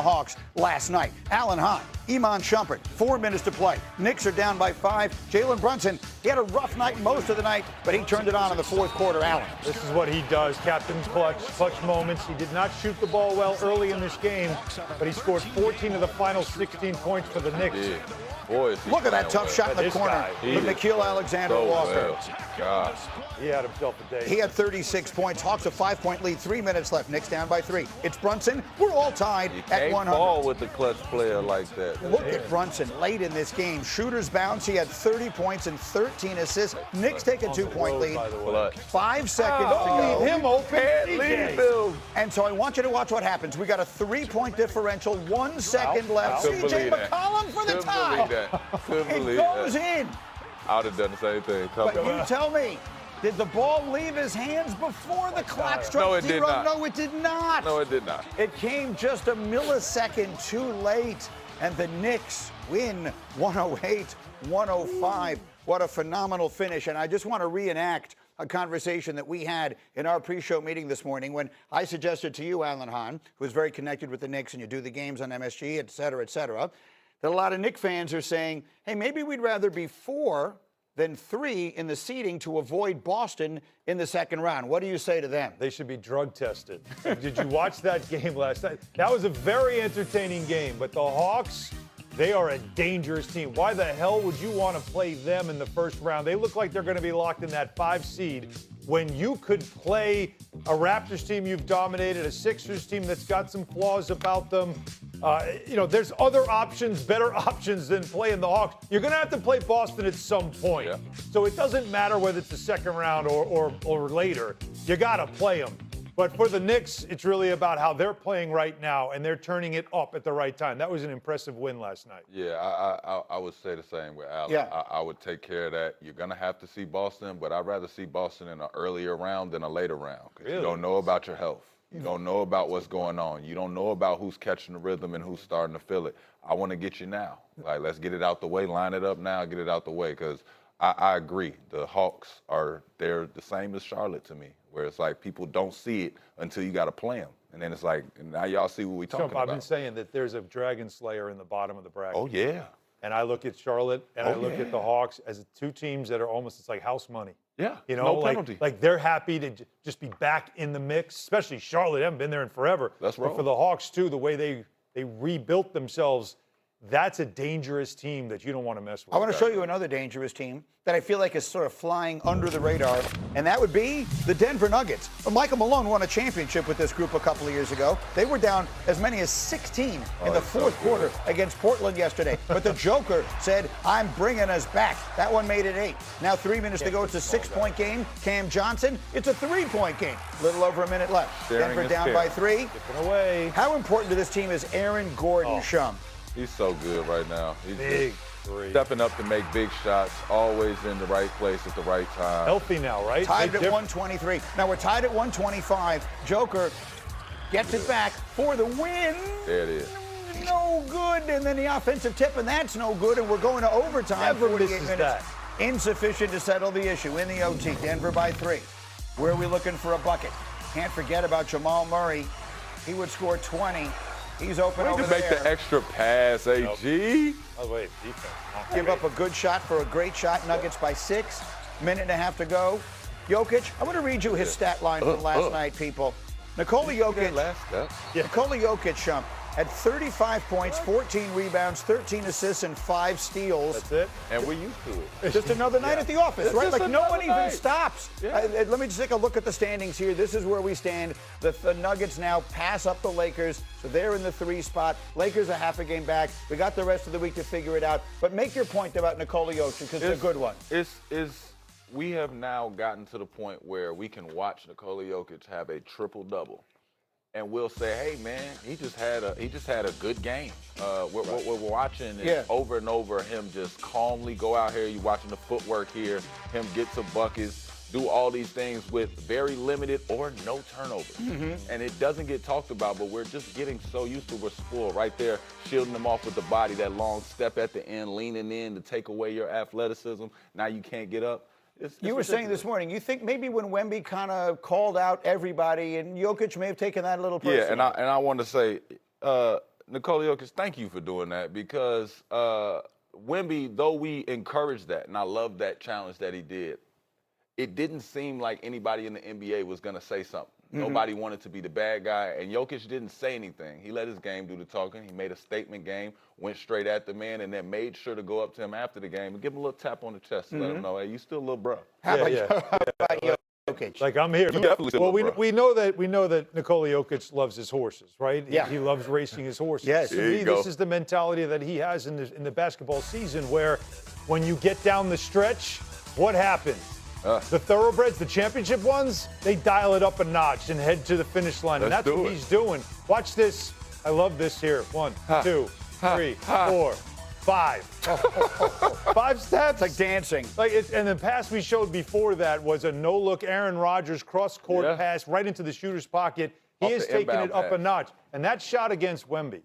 Hawks last night. Alan Hahn, Iman Shumpert, 4 minutes to play. Knicks are down by 5. Jalen Brunson, he had a rough night most of the night, but he turned it on in the fourth quarter. Alan. This is what he does, Captain Clutch moments. He did not shoot the ball well early in this game, but he scored 14 of the final 16 points for the Knicks. Yeah. Boy, look at that tough shot in the corner from Nickeil Alexander-Walker. Gosh. He had himself a day. He had 36 points. Hawks a 5-point lead, 3 minutes left. Knicks down by 3. It's Brunson. We're all tied at 100. You can't fall with the clutch player like that. Look at Brunson late in this game. Shooters bounce. He had 30 points and 13 assists. Knicks take a 2-point lead. 5 seconds to go. Leave him open. Leave him. And so I want you to watch what happens. We got a 3-point differential, 1 second left. CJ McCollum for the tie. It goes in. I would have done the same thing. But you tell me, did the ball leave his hands before the clock struck zero? No, it did not. No, it did not. It came just a millisecond too late, and the Knicks win 108-105. What a phenomenal finish. And I just want to reenact a conversation that we had in our pre-show meeting this morning when I suggested to you, Alan Hahn, who is very connected with the Knicks, and you do the games on MSG, et cetera, that a lot of Knicks fans are saying, hey, maybe we'd rather be 4 than 3 in the seeding to avoid Boston in the second round. What do you say to them? They should be drug tested. Did you watch that game last night? That was a very entertaining game, but the Hawks, they are a dangerous team. Why the hell would you want to play them in the first round? They look like they're going to be locked in that 5 seed when you could play a Raptors team you've dominated, a Sixers team that's got some flaws about them. There's other options, better options than playing the Hawks. You're going to have to play Boston at some point. Yeah. So it doesn't matter whether it's the second round or later. You got to play them. But for the Knicks, it's really about how they're playing right now, and they're turning it up at the right time. That was an impressive win last night. Yeah, I would say the same with Alan. Yeah. I would take care of that. You're going to have to see Boston, but I'd rather see Boston in an earlier round than a later round. Because you don't know about your health. You don't know about what's going on. You don't know about who's catching the rhythm and who's starting to feel it. I want to get you now. Like, let's get it out the way, line it up now, get it out the way. Because I agree. The Hawks they're the same as Charlotte to me, where it's like people don't see it until you got to play them. And then it's like, now y'all see what we talking about. I've been saying that there's a Dragon Slayer in the bottom of the bracket. Oh, yeah. And I look at Charlotte and I look at the Hawks as 2 teams that are almost, it's like house money. Yeah, no penalty. Like they're happy to just be back in the mix, especially Charlotte. They haven't been there in forever. That's right. But for the Hawks, too, the way they rebuilt themselves, that's a dangerous team that you don't want to mess with. I want to show you another dangerous team that I feel like is sort of flying under the radar, and that would be the Denver Nuggets. Well, Michael Malone won a championship with this group a couple of years ago. They were down as many as 16 in the fourth quarter against Portland yesterday. But the Joker said, I'm bringing us back. That one made it 8. Now 3 minutes to go. It's a 6-point game. Cam Johnson, it's a 3-point game. Little over a minute left. Denver down by 3. Dipping away. How important to this team is Aaron Gordon, Shum? He's so good right now. He's big. Stepping up to make big shots, always in the right place at the right time. Healthy now, right? Tied at 123. Now we're tied at 125. Joker gets it back for the win. There it is. No good. And then the offensive tip, and that's no good. And we're going to overtime. Never 48 misses minutes. that. Insufficient to settle the issue in the OT. Denver by 3. Where are we looking for a bucket? Can't forget about Jamal Murray. He would score 20. He's open over there. Make the extra pass, AG. Oh, wait, defense. Give up a good shot for a great shot. Nuggets by 6. Minute and a half to go. Jokic, I want to read you his stat line from last night, people. Nikola Jokic. Nikola Jokic had 35 points, 14 rebounds, 13 assists, and 5 steals. That's it. And we're used to it. Just another night at the office, right? Like no one even stops. Yeah. Let me just take a look at the standings here. This is where we stand. The Nuggets now pass up the Lakers, so they're in the 3 spot. Lakers are half a game back. We got the rest of the week to figure it out. But make your point about Nikola Jokic, because it's a good one. We have now gotten to the point where we can watch Nikola Jokic have a triple-double. And we'll say, hey man, he just had a good game. What we're watching is over and over him just calmly go out here. You watching the footwork here, him get to buckets, do all these things with very limited or no turnovers. And it doesn't get talked about, but we're just getting so used to we're spoiled right there, shielding them off with the body, that long step at the end, leaning in to take away your athleticism. Now you can't get up. You were saying this morning, you think maybe when Wemby kind of called out everybody, and Jokic may have taken that a little personally. Yeah, and I want to say, Nikola Jokic, thank you for doing that because Wemby, though we encouraged that, and I love that challenge that he did, it didn't seem like anybody in the NBA was going to say something. Nobody wanted to be the bad guy, and Jokic didn't say anything. He let his game do the talking. He made a statement game, went straight at the man, and then made sure to go up to him after the game and give him a little tap on the chest to let him know, hey, you still a little bro. How about Jokic? Like, I'm here. You definitely still well, a bro. we know that Nikola Jokic loves his horses, right? Yeah. He loves racing his horses. Yes. To There me, you go. this is the mentality that he has in the basketball season where when you get down the stretch, what happens? The thoroughbreds, the championship ones, they dial it up a notch and head to the finish line. And Let's that's do what it. he's doing. Watch this. I love this here. 1, 2, 3, 4, 5. 5 steps. It's like dancing. And the pass we showed before that was a no-look Aaron Rodgers cross-court pass right into the shooter's pocket. He Off is the taking it inbound up a pass. notch. And that shot against Wemby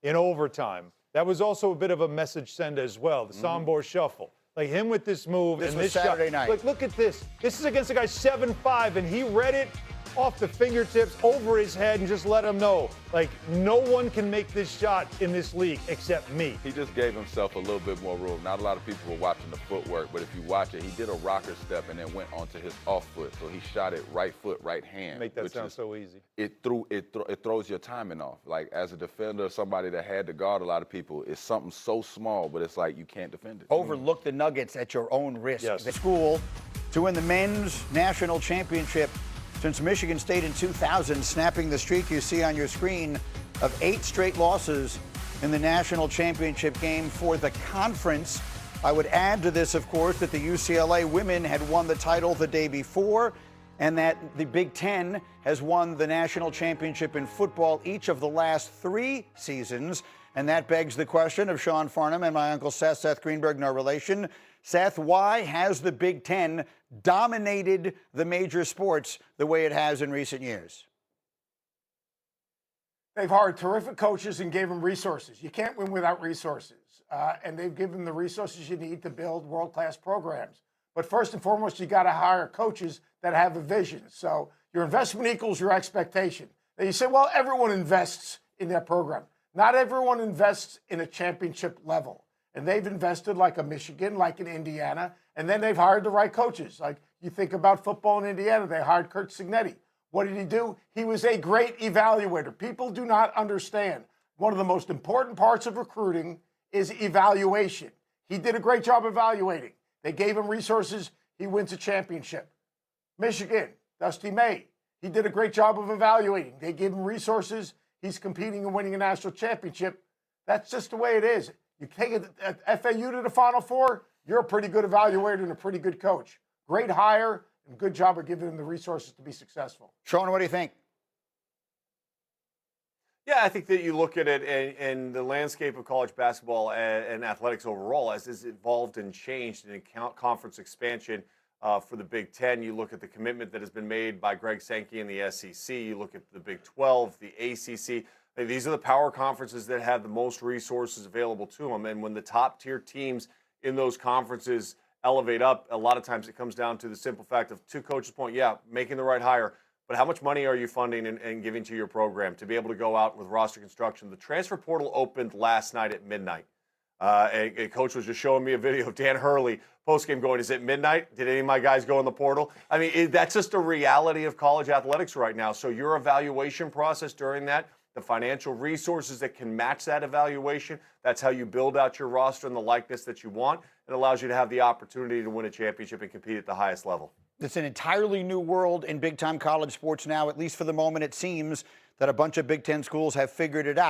in overtime, that was also a bit of a message send as well, the Sombor shuffle. Like him with this move This and was this Saturday shot. night. Look at this. This is against a guy 7'5", and he read it off the fingertips over his head and just let him know, like, no one can make this shot in this league except me. He just gave himself a little bit more room. Not a lot of people were watching the footwork, but if you watch it, he did a rocker step and then went onto his off foot. So he shot it right foot, right hand. Make that which sound is- so easy. It throws your timing off. Like, as a defender, somebody that had to guard a lot of people, it's something so small, but it's like you can't defend it. Overlook the Nuggets at your own risk. Yes. The school to win the men's national championship since Michigan State in 2000, snapping the streak you see on your screen of 8 straight losses in the national championship game for the conference. I would add to this, of course, that the UCLA women had won the title the day before, and that the Big Ten has won the national championship in football each of the last 3 seasons. And that begs the question of Sean Farnham and my uncle Seth Greenberg, no relation. Seth, why has the Big Ten dominated the major sports the way it has in recent years? They've hired terrific coaches and gave them resources. You can't win without resources. And they've given them the resources you need to build world-class programs. But first and foremost, you got to hire coaches that have a vision. So your investment equals your expectation. Now you say, well, everyone invests in their program. Not everyone invests in a championship level. And they've invested like a Michigan, like an Indiana, and then they've hired the right coaches. Like you think about football in Indiana, they hired Kurt Cignetti. What did he do? He was a great evaluator. People do not understand. One of the most important parts of recruiting is evaluation. He did a great job evaluating. They gave him resources. He wins a championship. Michigan, Dusty May, he did a great job of evaluating. They gave him resources. He's competing and winning a national championship. That's just the way it is. You take FAU to the Final Four, you're a pretty good evaluator and a pretty good coach. Great hire and good job of giving them the resources to be successful. Sean, what do you think? Yeah, I think that you look at it and the landscape of college basketball and athletics overall as it's evolved and changed in conference expansion for the Big Ten. You look at the commitment that has been made by Greg Sankey and the SEC. You look at the Big 12, the ACC. These are the power conferences that have the most resources available to them. And when the top tier teams in those conferences elevate up, a lot of times it comes down to the simple fact of, to Coach's point, yeah, making the right hire. But how much money are you funding and giving to your program to be able to go out with roster construction? The transfer portal opened last night at midnight. A coach was just showing me a video of Dan Hurley postgame going, is it midnight? Did any of my guys go in the portal? I mean, that's just a reality of college athletics right now. So your evaluation process during that, the financial resources that can match that evaluation, that's how you build out your roster and the likeness that you want. It allows you to have the opportunity to win a championship and compete at the highest level. It's an entirely new world in big-time college sports now, at least for the moment. It seems that a bunch of Big Ten schools have figured it out.